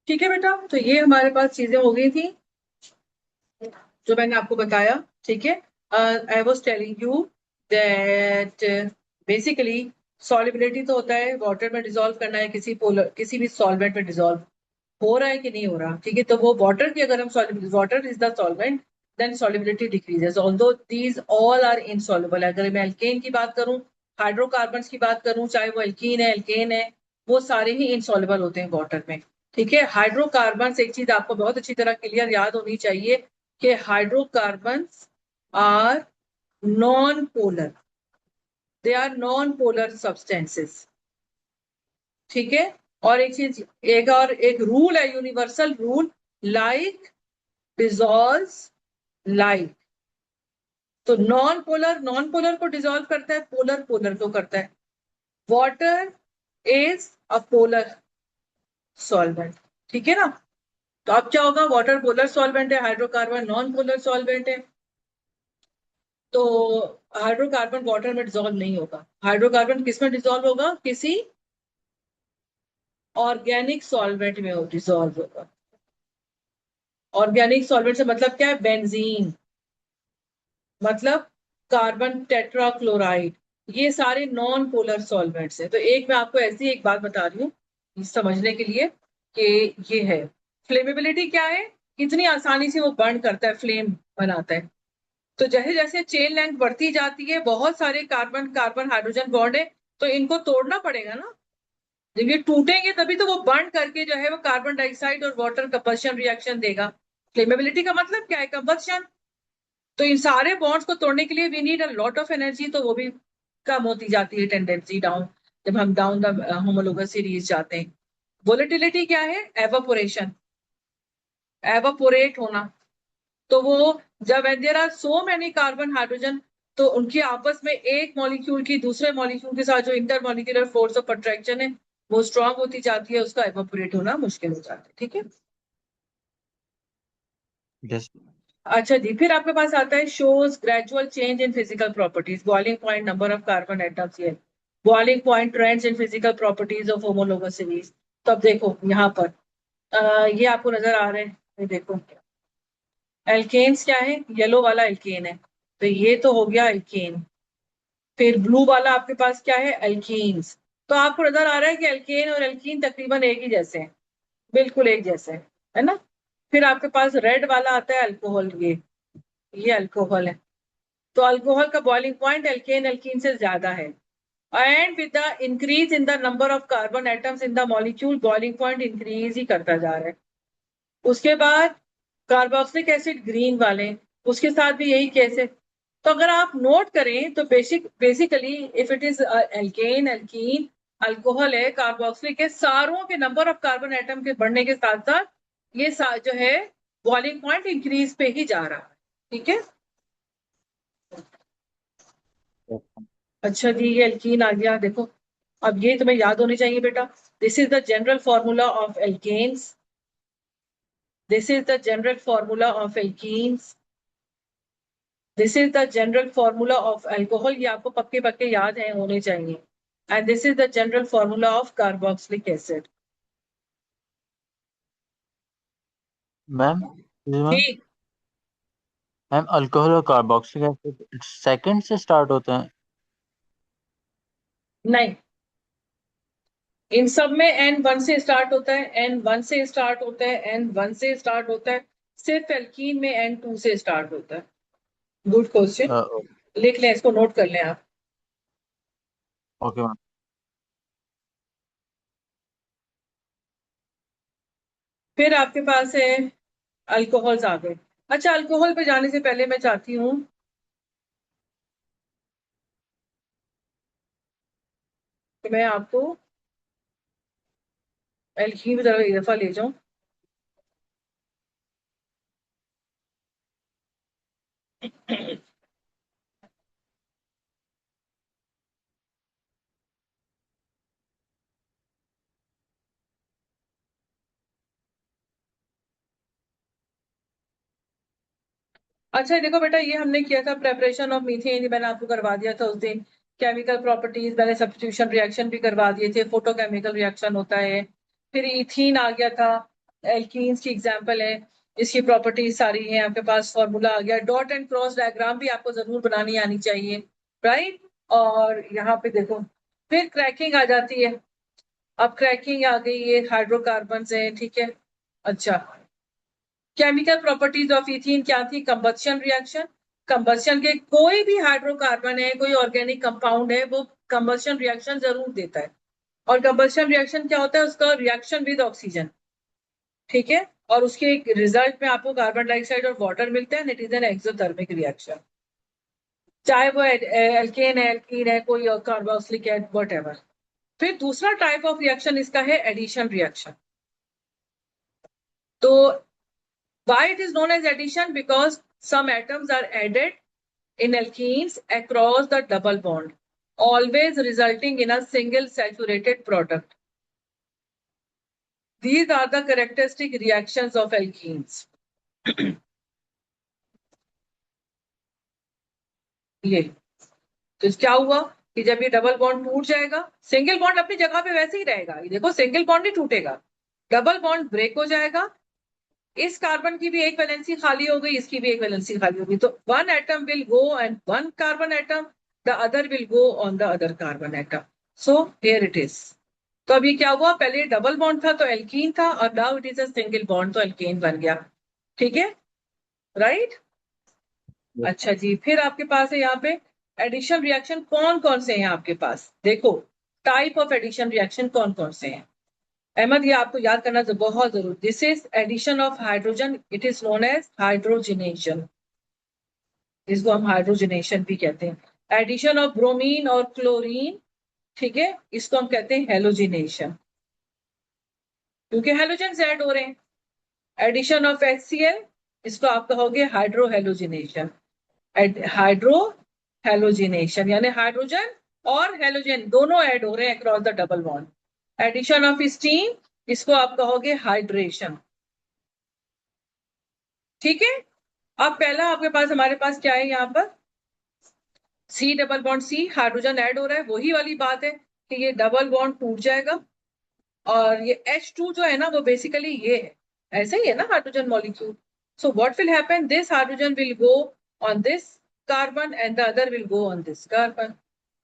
ठीक है बेटा, तो ये हमारे पास चीजें हो गई थी जो मैंने आपको बताया। ठीक है, I was telling you that basically solubility तो होता है वाटर में डिसॉल्व करना है, किसी भी सॉल्वेंट में डिसॉल्व हो रहा है कि नहीं हो रहा। ठीक है, तो वो वाटर की अगर हम water is the solvent then solubility decreases although these all are insoluble. अगर मैं एल्केन की बात करूं, हाइड्रोकार्बन्स की बात करूं, चाहे वो एल्कीन है एल्केन है, वो सारे ही इनसॉल्युबल होते हैं वाटर में। ठीक है, हाइड्रोकार्बन्स एक चीज आपको बहुत अच्छी तरह क्लियर याद होनी चाहिए कि hydrocarbons are non polar, they are non polar substances. ठीक है, और एक चीज, एक रूल है, universal rule, like dissolves like. तो नॉन पोलर को डिजॉल्व करता है, पोलर पोलर को करता है। Water is a polar solvent. ठीक है ना, तो अब क्या होगा, वाटर पोलर सॉल्वेंट है, हाइड्रोकार्बन नॉन पोलर सॉल्वेंट है। तो हाइड्रोकार्बन वाटर में डिजॉल्व नहीं होगा। हाइड्रोकार्बन किस में डिजॉल्व होगा, किसी ऑर्गेनिक सॉल्वेंट में डिजॉल्व होगा। ऑर्गेनिक सॉल्वेंट से मतलब क्या है, बेंजीन, मतलब कार्बन टेट्राक्लोराइड, ये सारे नॉन पोलर सॉल्वेंट्स हैं। तो एक मैं आपको ऐसी एक बात बता रही हूँ समझने के लिए कि ये है फ्लेमेबिलिटी क्या है, कितनी आसानी से वो बर्न करता है, फ्लेम बनाता है। तो जैसे जैसे चेन लेंथ बढ़ती जाती है, बहुत सारे कार्बन कार्बन हाइड्रोजन बॉन्ड है, तो इनको तोड़ना पड़ेगा ना। जब ये टूटेंगे तभी तो वो बर्न करके जो है वो कार्बन डाइऑक्साइड और वाटर कंबशन रिएक्शन देगा। फ्लेमेबिलिटी का मतलब क्या है, कंबशन। तो इन सारे बॉन्ड्स को तोड़ने के लिए we need a lot of energy, तो वो भी कम होती जाती है टेंडेंसी डाउन, जब हम डाउन द होमोलोगस सीरीज जाते हैं। वोलेटिलिटी क्या है, एवापोरेशन, एवापोरेट होना। तो वो जब there are so many carbon hydrogen, तो उनकी आपस में एक मॉलिक्यूल की दूसरे मॉलिक्यूल के साथ जो inter molecular force of attraction है वो स्ट्रांग होती जाती है, उसका एवापोरेट होना मुश्किल हो जाता है। ठीक है, यस। अच्छा जी, फिर आपके पास आता है shows gradual change in physical properties, boiling point, number of carbon atoms, ये boiling point, trends in physical properties of homologous series. तो अब देखो यहाँ पर ये आपको नजर आ रहे हैं, ये देखो एल्केन्स क्या है, येलो वाला एल्केन है, तो ये तो हो गया एल्केन। फिर ब्लू वाला आपके पास क्या है, एल्कीन्स। तो आपको नजर आ रहा है कि एल्केन और एल्कीन तकरीबन एक ही जैसे हैं, बिल्कुल एक जैसे हैं, है ना। फिर आपके पास रेड वाला आता है अल्कोहल, ये अल्कोहल है। तो अल्कोहल का बॉइलिंग पॉइंट एल्केन एल्कीन से ज्यादा है। And with the increase in the number of carbon atoms in the molecule, boiling point increase ही करता जा रहा है। उसके बाद कार्बोक्सिलिक एसिड ग्रीन वाले, उसके साथ भी यही केस है। तो अगर आप नोट करें तो basically if it is alkane alkene alcohol है कार्बोक्सिलिक है, सारों के नंबर ऑफ कार्बन एटम के बढ़ने के साथ साथ ये जो है बॉइलिंग पॉइंट इंक्रीज पे ही जा रहा है। ठीक है, अच्छा जी, ये एल्कीन आ गया देखो। अब ये तुम्हें याद होनी चाहिए बेटा, this is the general formula of alkanes, this is the general formula of alkenes, this is the general formula of alcohol, ये आपको पक्के पक्के याद है होने चाहिए। And this is the general formula of carboxylic acid. Ma'am, ma'am, ठीक, ma'am alcohol और कार्बोक्सिलिक एसिड सेकंड से स्टार्ट होते हैं? नहीं, इन सब में N1 से स्टार्ट होता है, N1 से स्टार्ट होता है, N1 से स्टार्ट होता है। सिर्फ एल्कीन में N2 से स्टार्ट होता है। गुड क्वेश्चन, लिख लें इसको, नोट कर लें आप। Okay ma'am. फिर आपके पास है अल्कोहल्स आ गए। अच्छा, अल्कोहल पे जाने से पहले मैं चाहती हूँ कि मैं आपको एल्कीन की तरफ एक दफा ले जाऊं। अच्छा देखो बेटा, ये हमने किया था प्रेपरेशन ऑफ मीथेन, मैंने आपको करवा दिया था उस दिन। केमिकल प्रॉपर्टीज मैंने सब्स्टिट्यूशन रिएक्शन भी करवा दिए थे, फोटोकेमिकल रिएक्शन होता है। फिर इथीन आ गया था, एल्कीन्स की एग्जांपल है, इसकी प्रॉपर्टीज सारी हैं आपके पास, फॉर्मूला आ गया, डॉट एंड क्रॉस डायग्राम भी आपको जरूर बनानी आनी चाहिए, राइट। और यहाँ पे देखो फिर क्रैकिंग आ जाती है, अब क्रैकिंग आ गई, ये हाइड्रोकार्बन है, ठीक है। अच्छा, केमिकल प्रॉपर्टीज ऑफ इथीन क्या थी? कंबस्शन रिएक्शन, कंबस्शन के कोई भी हाइड्रोकार्बन है, कोई ऑर्गेनिक कंपाउंड है, वो कंबस्शन रिएक्शन जरूर देता है। और कंबस्शन रिएक्शन क्या होता है? उसका रिएक्शन विद ऑक्सीजन, ठीक है। और उसके रिजल्ट में आपको कार्बन डाइऑक्साइड और वाटर मिलता है, it is an exothermic reaction, चाहे वो एल्केन है, एल्कीन है, कोई कार्बोक्सिलिक है, व्हाटएवर। फिर दूसरा टाइप ऑफ रिएक्शन इसका है एडिशन रिएक्शन। तो why it is known as addition? Because some atoms are added in alkenes across the double bond, always resulting in a single saturated product. These are the characteristic reactions of alkenes. ये तो क्या हुआ कि जब ये double bond टूट जाएगा, single bond अपनी जगह पे वैसे ही रहेगा, ये देखो सिंगल बॉन्ड ही टूटेगा, डबल बॉन्ड ब्रेक हो जाएगा, इस कार्बन की भी एक वैलेंसी खाली हो गई, इसकी भी एक वैलेंसी खाली हो गई, तो one atom will go and one carbon atom, the other will go on the other carbon atom. So here it is. तो अब ये क्या हुआ, पहले डबल बॉन्ड था तो एल्कीन था, और now it is a single bond तो एल्केन बन गया, ठीक है, राइट। अच्छा जी, फिर आपके पास है यहाँ पे एडिशन रिएक्शन, कौन कौन से हैं आपके पास? देखो टाइप ऑफ एडिशन रिएक्शन कौन कौन से हैं। अहमद, ये आपको याद करना तो बहुत जरूरी, this is addition of hydrogen, it is known as hydrogenation, इसको हम हाइड्रोजनेशन भी कहते हैं। एडिशन ऑफ ब्रोमीन और क्लोरीन, ठीक है, इसको हम कहते हैं हेलोजिनेशन, क्योंकि हेलोजन ऐड हो रहे हैं। एडिशन ऑफ HCl, इसको आप कहोगे हाइड्रो हेलोजिनेशन, हाइड्रो हेलोजिनेशन यानी हाइड्रोजन और हेलोजन दोनों ऐड हो रहे हैं across the double bond. Addition of steam, इसको आप कहोगे हाइड्रेशन, ठीक है। अब पहला आपके पास, हमारे पास क्या है यहाँ पर, C double bond C, hydrogen add हो रहा है, वही वाली बात है कि ये डबल बॉन्ड टूट जाएगा, और ये H2 जो है ना वो बेसिकली ये है, ऐसे ही है ना hydrogen molecule. So what will happen, this hydrogen will go on this carbon and the other will go on this carbon,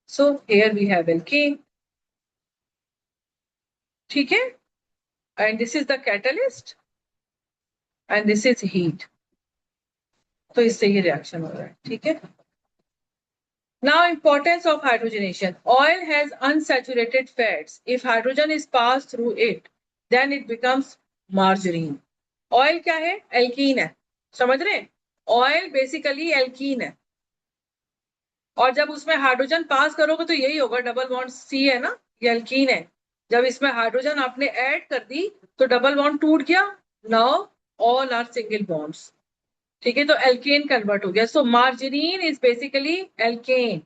so here we have alkane, ठीक है, and this is the catalyst and this is heat, तो इससे ये reaction हो रहा है, ठीक है। Now, importance of hydrogenation. Oil has unsaturated fats. If hydrogen is passed through it, then it becomes margarine. Oil क्या है? एल्कीन है, समझ रहे हैं? ऑयल बेसिकली एल्कीन है, और जब उसमें हाइड्रोजन पास करोगे तो यही होगा, डबल बॉन्ड सी है ना, ये एल्कीन है, जब इसमें हाइड्रोजन आपने ऐड कर दी तो डबल बॉन्ड टूट गया, now all are single bonds, ठीक है, तो एल्केन कन्वर्ट हो गया। So margarine is basically alkane,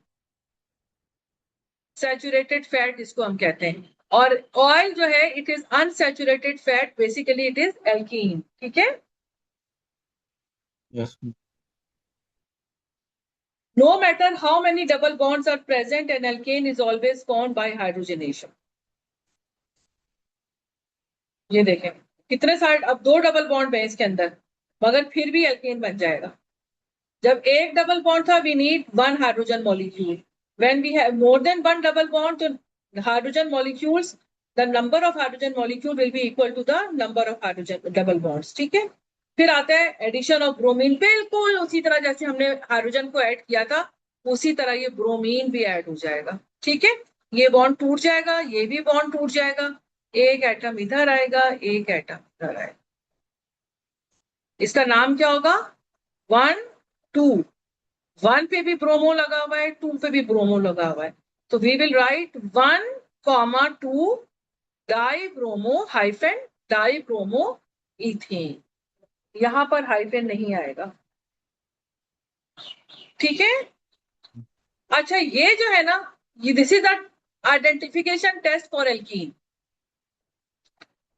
saturated fat इसको हम कहते हैं, और ऑयल जो है it is unsaturated fat, basically it is alkene, ठीक है। Yes. No matter how many double bonds are present, an alkane is always formed by hydrogenation. ये देखें कितने सारे, अब दो डबल बॉन्ड है इसके अंदर, मगर फिर भी एल्केन बन जाएगा। जब एक डबल बॉन्ड था, we need one hydrogen molecule, when we have more than one double bond, तो hydrogen molecules, the number of hydrogen molecule will be equal to the number of hydrogen double bonds, ठीक है। फिर आता है addition of bromine, बिल्कुल उसी तरह जैसे हमने हाइड्रोजन को ऐड किया था, उसी तरह ये ब्रोमीन भी ऐड हो जाएगा, ठीक है। ये बॉन्ड टूट जाएगा, ये भी बॉन्ड टूट जाएगा, एक एटम इधर आएगा, एक एटम इधर आएगा, इसका नाम क्या होगा, 1 2, 1 पे भी ब्रोमो लगा हुआ है, 2 पे भी ब्रोमो लगा हुआ है, तो we will write 1,2 di bromo hyphen di bromo ethane, यहां पर हाइफेन नहीं आएगा, ठीक है। अच्छा, ये जो है ना, ये this is the identification test for alkene.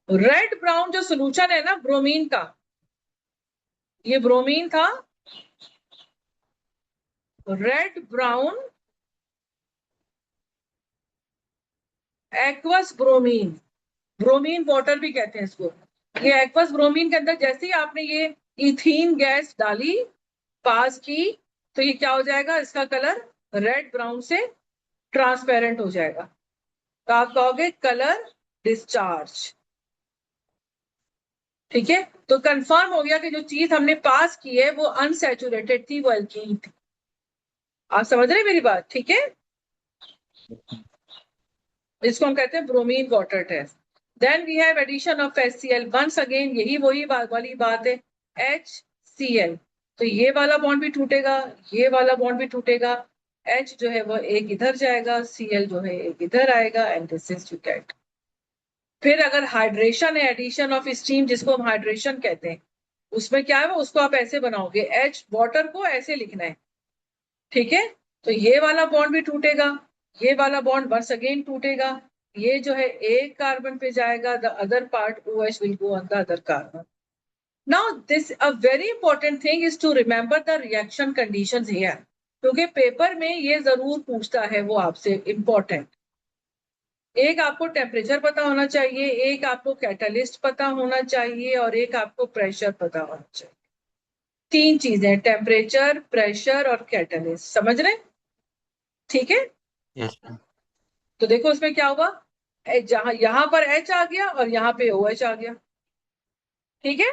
Red brown जो सोल्यूशन है ना ब्रोमीन का, ये ब्रोमीन था, red brown aqueous bromine, bromine water भी कहते हैं इसको, ये एक्वस ब्रोमीन के अंदर जैसे ही आपने ये इथीन गैस डाली, पास की, तो ये क्या हो जाएगा, इसका कलर रेड ब्राउन से ट्रांसपेरेंट हो जाएगा। तो आप कहोगे कलर डिस्चार्ज। ठीक है, तो कंफर्म हो गया कि जो चीज हमने पास की है वो अनसैचुरेटेड थी, वो एल्कीन थी। आप समझ रहे हैं मेरी बात? ठीक है, इसको हम कहते हैं bromine water test. Then we have addition of HCl, once again यही वही वाली बात है, HCl। तो ये वाला बॉन्ड भी टूटेगा, ये वाला बॉन्ड भी टूटेगा, H जो है वो एक इधर जाएगा, Cl जो है एक इधर आएगा, and this is you get. फिर अगर हाइड्रेशन है, एडिशन ऑफ स्टीम जिसको हम हाइड्रेशन कहते हैं, उसमें क्या है, वो उसको आप ऐसे बनाओगे, H वाटर को ऐसे लिखना है। ठीक है, तो ये वाला बॉन्ड भी टूटेगा, ये वाला बॉन्ड वंस अगेन टूटेगा, ये जो है एक कार्बन पे जाएगा, the other part OH will go on the other carbon. Now this a very important thing is to remember the reaction conditions here, क्योंकि पेपर में ये जरूर पूछता है वो आपसे, इंपॉर्टेंट। एक आपको टेम्परेचर पता होना चाहिए, एक आपको कैटलिस्ट पता होना चाहिए, और एक आपको प्रेशर पता होना चाहिए। तीन चीजें, टेम्परेचर, प्रेशर और कैटलिस्ट, समझ रहे? ठीक है, यस मैम। तो देखो उसमें क्या हुआ, जहां यहां पर H आ गया और यहाँ पे OH आ गया। ठीक है,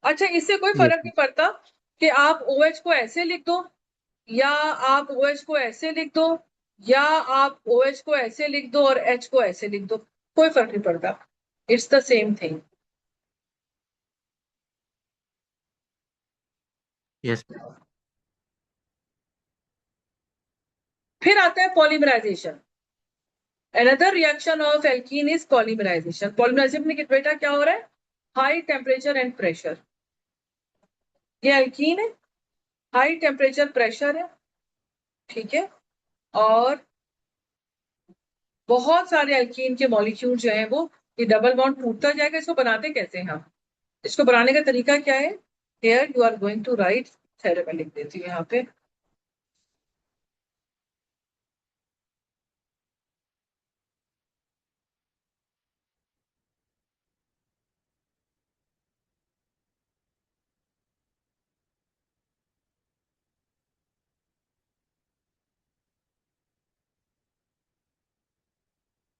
अच्छा इससे कोई यस फर्क नहीं पड़ता कि आप OH को ऐसे लिख दो, या आप OH को ऐसे लिख दो, या आप OH को ऐसे लिख दो और H को ऐसे लिख दो, कोई फर्क नहीं पड़ता, it's the same thing. Yes ma'am. फिर आता है polymerisation. Another reaction of alkene is polymerisation. Polymerisation में बेटा क्या हो रहा है, हाई टेम्परेचर एंड प्रेशर। ये एल्कीन है, हाई टेम्परेचर प्रेशर है। ठीक है, और बहुत सारे एल्कीन के मॉलिक्यूल जो है वो, ये डबल बॉन्ड टूटता जाएगा। इसको बनाते कैसे हैं हम, इसको बनाने का तरीका क्या है, here you are going to write, खैर मैं लिख देती हूँ यहाँ पे।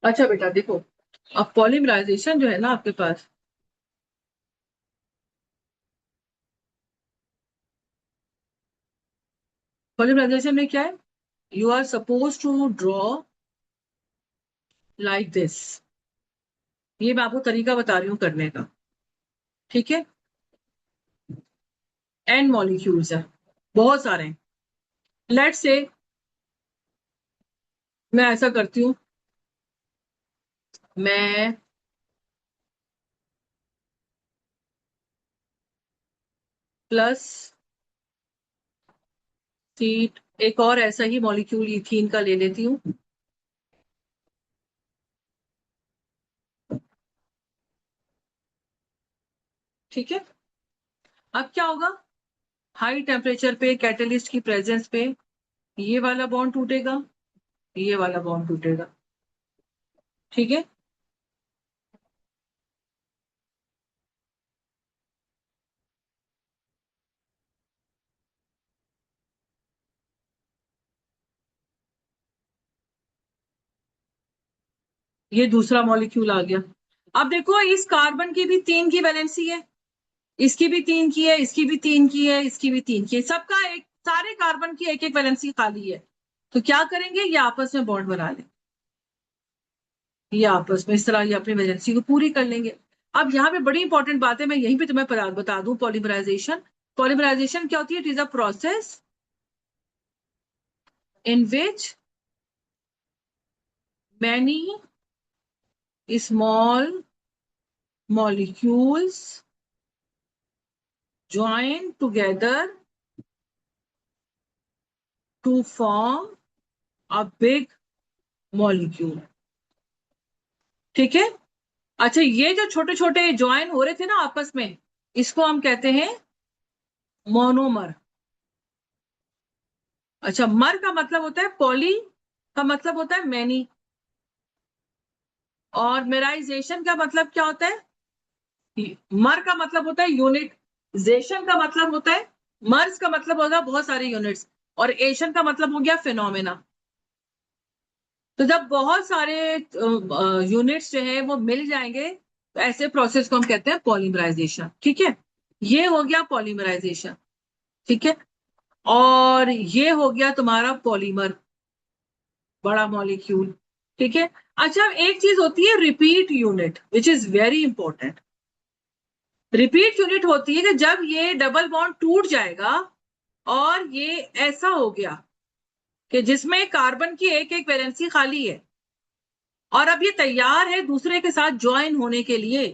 अच्छा बेटा देखो, अब पॉलीमराइजेशन जो है ना आपके पास, पॉलीमराइजेशन में क्या है, you are suppose to draw like this. ये मैं आपको तरीका बता रही हूँ करने का। ठीक है, एन मॉलिक्यूल्स है, बहुत सारे हैं। लेट्स से मैं ऐसा करती हूँ, मैं प्लस सीट एक और ऐसा ही मॉलिक्यूल इथीन का ले लेती हूँ। ठीक है, अब क्या होगा, हाई टेम्परेचर पे कैटलिस्ट की प्रेजेंस पे ये वाला बॉन्ड टूटेगा, ये वाला बॉन्ड टूटेगा। ठीक है, ये दूसरा मॉलिक्यूल आ गया। अब देखो इस कार्बन की भी 3 की वैलेंसी है, इसकी भी 3 की है, इसकी भी 3 की है, इसकी भी 3 की है, सबका एक, सारे कार्बन की एक एक वैलेंसी खाली है। तो क्या करेंगे, ये आपस में बॉन्ड बना लें, ये आपस में इस तरह ये अपनी वैलेंसी को पूरी कर लेंगे। अब यहाँ पे बड़ी इंपॉर्टेंट बात है, मैं यहीं पे तुम्हें बता दूं, पॉलीमराइजेशन। पॉलीमराइजेशन क्या होती है, it is a process in which many small molecules join together to form a big molecule. ठीक है, अच्छा ये जो छोटे छोटे ज्वाइन हो रहे थे ना आपस में, इसको हम कहते हैं मोनोमर। अच्छा, मर का मतलब होता है, पॉली का मतलब होता है मैनी, और मेराइजेशन का मतलब क्या होता है, मर का मतलब होता है यूनिट, जेशन का मतलब होता है, मर्स का मतलब होगा बहुत सारे यूनिट्स, और एशन का मतलब हो गया फिनोमेना। तो जब बहुत सारे यूनिट्स जो है वो मिल जाएंगे तो ऐसे प्रोसेस को हम कहते हैं पॉलीमराइजेशन। ठीक है, ये हो गया पॉलीमराइजेशन। ठीक है, और ये हो गया तुम्हारा पॉलीमर, बड़ा मॉलिक्यूल। ठीक है, अच्छा एक चीज होती है repeat unit, which is very important. Repeat unit होती है कि जब ये डबल बॉन्ड टूट जाएगा और ये ऐसा हो गया कि जिसमें कार्बन की एक एक वैलेंसी खाली है और अब ये तैयार है दूसरे के साथ ज्वाइन होने के लिए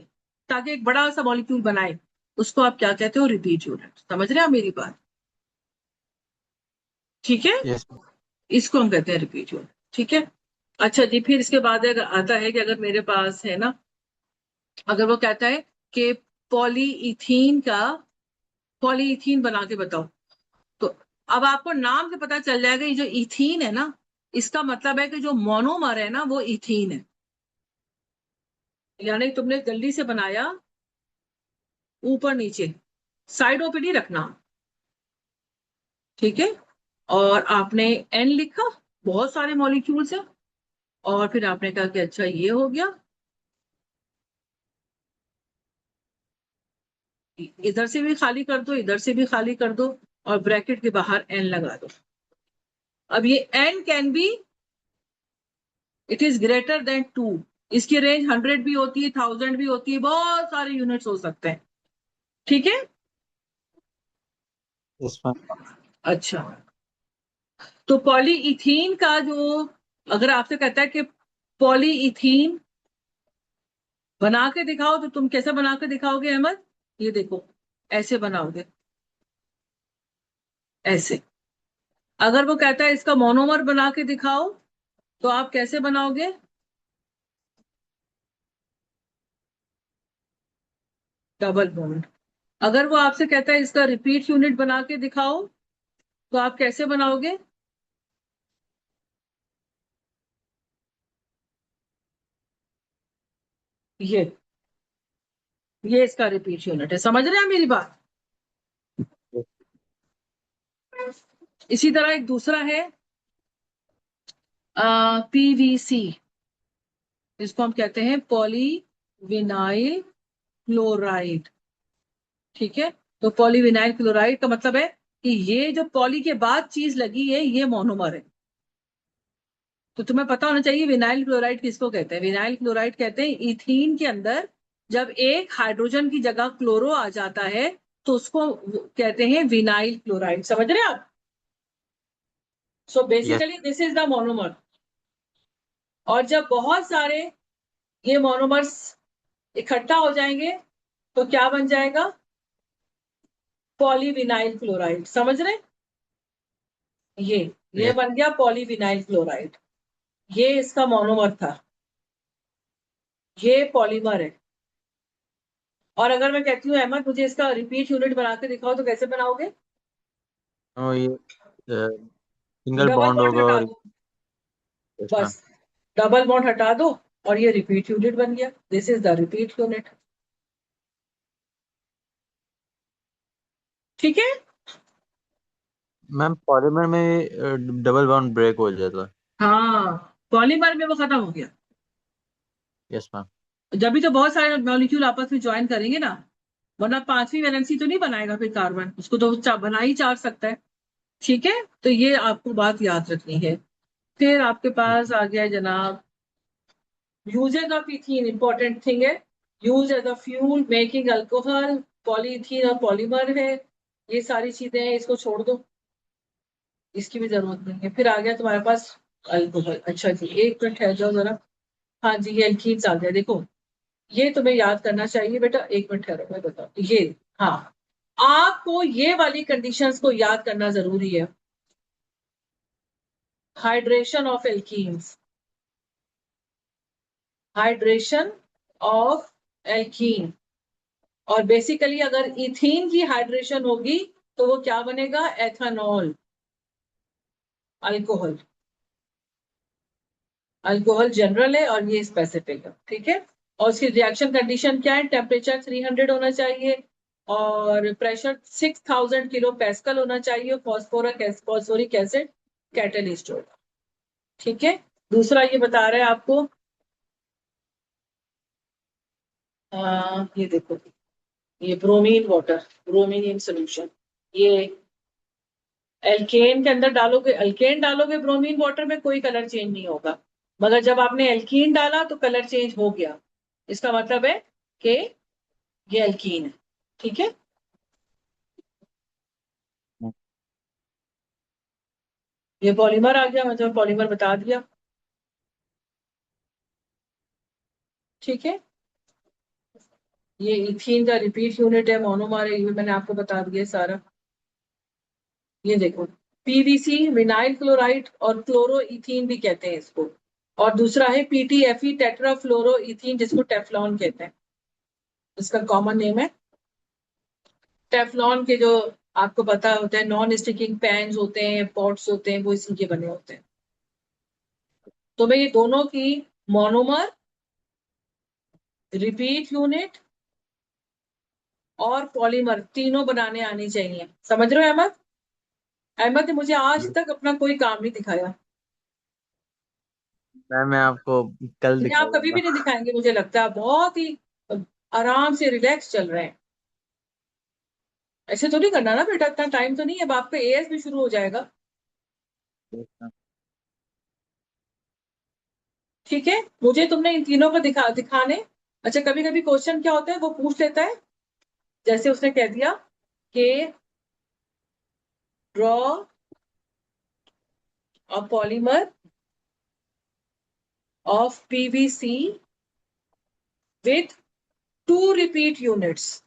ताकि एक बड़ा सा मॉलिक्यूल बनाए, उसको आप क्या कहते हो? Repeat unit. समझ रहे हैं आप मेरी बात? ठीक है, यस इसको हम कहते हैं रिपीट यूनिट। ठीक है, अच्छा जी, फिर इसके बाद आता है कि अगर मेरे पास है ना, अगर वो कहता है कि पॉलीइथीन का, पॉलीइथीन बना के बताओ, तो अब आपको नाम से पता चल जाएगा ये जो इथीन है ना, इसका मतलब है कि जो मोनोमर है ना वो इथीन है, यानी तुमने जल्दी से बनाया, ऊपर नीचे साइडों पे नहीं रखना। ठीक है, और आपने एन लिखा, बहुत सारे मॉलिक्यूल्स है, और फिर आपने कहा कि अच्छा ये हो गया, इधर से भी खाली कर दो, इधर से भी खाली कर दो, और ब्रैकेट के बाहर एन लगा दो। अब ये n can be, it is greater than 2, इसकी रेंज 100 भी होती है, 1000 भी होती है, बहुत सारे यूनिट्स हो सकते हैं। ठीक है, यस मैम। अच्छा, तो पॉलीइथीन का जो, अगर आपसे कहता है कि पॉलीइथीन बना के दिखाओ, तो तुम कैसे बना के दिखाओगे अहमद? ये देखो, ऐसे बनाओगे, ऐसे। अगर वो कहता है इसका मोनोमर बना के दिखाओ, तो आप कैसे बनाओगे? Double bond. अगर वो आपसे कहता है इसका रिपीट यूनिट बना के दिखाओ, तो आप कैसे बनाओगे? ये इसका रिपीट यूनिट है। समझ रहे हैं मेरी बात? इसी तरह एक दूसरा है पीवीसी, इसको हम कहते हैं पॉलीविनाइल क्लोराइड। ठीक है, तो पॉलीविनाइल क्लोराइड का मतलब है कि ये जो पॉली के बाद चीज लगी है ये मोनोमर है। तो तुम्हें पता होना चाहिए विनाइल क्लोराइड किसको कहते हैं। विनाइल क्लोराइड कहते हैं इथीन के अंदर जब एक हाइड्रोजन की जगह क्लोरो आ जाता है, तो उसको कहते हैं विनाइल क्लोराइड। समझ रहे हैं आप? So yes basically this is the monomer. और जब बहुत सारे ये मोनोमर्स इकट्ठा हो जाएंगे तो क्या बन जाएगा? Polyvinyl chloride. समझ रहे हैं? ये यस बन गया पॉलीविनाइल क्लोराइड, ये इसका मोनोमर था, ये पॉलीमर है। और अगर मैं कहती हूँ अहमद मुझे इसका रिपीट यूनिट बना के दिखाओ, तो कैसे बनाओगे? ये सिंगल डबल बॉन्ड बॉन्ड होगा हटा और दो, यस मैम। बस डबल बॉन्ड हटा दो, और ये रिपीट यूनिट बन गया। This is the repeat unit. ठीक है, मैम पॉलीमर में डबल बॉन्ड ब्रेक हो जाता है। हाँ, पॉलीमर में वो खत्म हो गया। Yes ma'am. जब भी तो बहुत सारे मॉलिक्यूल आपस में ज्वाइन करेंगे ना, वरना पांचवी वैलेंसी तो नहीं बनाएगा फिर कार्बन, उसको तो बना ही 4 सकता है। ठीक है, तो ये आपको बात याद रखनी है। फिर आपके पास आ गया जनाब uses of ethene, important thing है। Use as a fuel making alcohol, polythene और पॉलीमर है, ये सारी चीजें हैं, इसको छोड़ दो, इसकी भी जरूरत नहीं है। फिर आ गया तुम्हारे पास अल्कोहल। अच्छा जी, एक मिनट ठहर जाओ जरा। हाँ जी, ये एल्कीन्स आ गया, देखो ये तुम्हें याद करना चाहिए बेटा, एक मिनट ठहरो मैं बताऊँ ये। हाँ, आपको ये वाली कंडीशंस को याद करना जरूरी है। Hydration of alkenes, hydration of alkene. और बेसिकली अगर इथीन की हाइड्रेशन होगी तो वो क्या बनेगा? Ethanol, alcohol. अल्कोहल जनरल है और ये स्पेसिफिक है। ठीक है, और उसकी रिएक्शन कंडीशन क्या है, टेम्परेचर 300 होना चाहिए और प्रेशर 6000 किलो पैस्कल होना चाहिए, फॉस्फोरिक एसिड कैटलिस्ट होगा। ठीक है, दूसरा ये बता रहे हैं आपको, ये देखो, ये bromine water, bromine in solution, ये एल्केन के अंदर डालोगे, अल्केन डालोगे ब्रोमीन वाटर में, कोई कलर चेंज नहीं होगा, मगर जब आपने एल्कीन डाला तो कलर चेंज हो गया। इसका मतलब है कि ये एल्कीन है। ठीक है, ये पॉलीमर आ गया, मतलब पॉलीमर बता दिया। ठीक है, ये इथीन का रिपीट यूनिट है, मोनोमर है, ये भी मैंने आपको बता दिया सारा। ये देखो, पीवीसी विनाइल क्लोराइड और क्लोरो इथीन भी कहते हैं इसको, और दूसरा है पीटीएफई टेट्रा फ्लोरो इथीन, जिसको टेफ्लॉन कहते हैं, इसका कॉमन नेम है। टेफ्लॉन के जो आपको पता होता है, नॉन स्टिकिंग पैन्स होते हैं, पॉट्स होते हैं, वो इसी के बने होते हैं। तो मैं ये दोनों की मोनोमर, रिपीट यूनिट और पॉलीमर तीनों बनाने आनी चाहिए। समझ रहे हो अहमद? अहमद ने मुझे आज तक अपना कोई काम नहीं दिखाया। मैं आपको कल नहीं, आप कभी दिखाऊंगा। भी नहीं दिखाएंगे, मुझे लगता है बहुत ही आराम से रिलैक्स चल रहे हैं। ऐसे तो नहीं करना ना बेटा, इतना टाइम तो नहीं है, अब आपका एएस भी शुरू हो जाएगा। ठीक है, मुझे तुमने इन तीनों को दिखाने। अच्छा, कभी कभी क्वेश्चन क्या होता है वो पूछ लेता है, जैसे उसने कह दिया कि draw a polymer of PVC with 2 repeat units.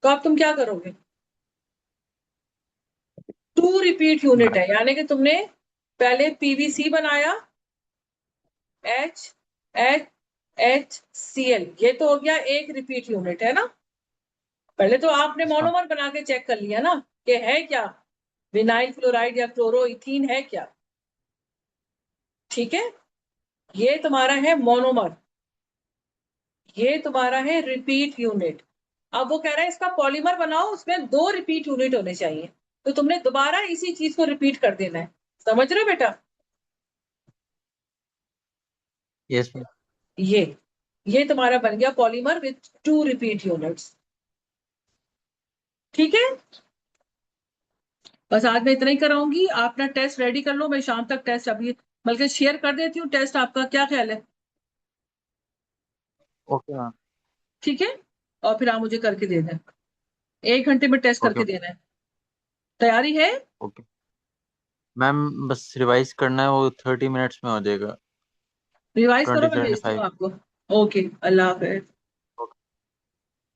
तो अब तुम क्या करोगे? 2 रिपीट यूनिट है, यानी कि तुमने पहले पीवीसी बनाया, H H H C L, ये तो हो गया एक रिपीट यूनिट, है ना। पहले तो आपने अच्छा। मोनोमर बना के चेक कर लिया ना कि है क्या, विनाइल क्लोराइड या क्लोरोइथीन है क्या। ठीक है, ये तुम्हारा है मोनोमर, ये तुम्हारा है रिपीट यूनिट। अब वो कह रहा है इसका पॉलीमर बनाओ, उसमें 2 रिपीट यूनिट होने चाहिए, तो तुमने दोबारा इसी चीज को रिपीट कर देना है। समझ रहे हो बेटा? Yes ma'am. ये ये तुम्हारा बन गया पॉलीमर विथ 2 रिपीट यूनिट्स। ठीक है, बस आज मैं इतना ही कराऊंगी, आप अपना टेस्ट रेडी कर लो, मैं शाम तक टेस्ट अभी बल्कि शेयर कर देती हूँ टेस्ट, आपका क्या ख्याल है? Okay ma'am. ठीक है, और फिर आप मुझे करके दे दें, 1 घंटे में टेस्ट ओके करके देना है। तैयारी है? ओके मैम, बस रिवाइज करना है, वो 30 मिनट्स में हो जाएगा। रिवाइज करो, ट्वेंटी मैं ट्वेंटी भेजती हूँ फाइव आपको। ओके, अल्लाह हाफिज।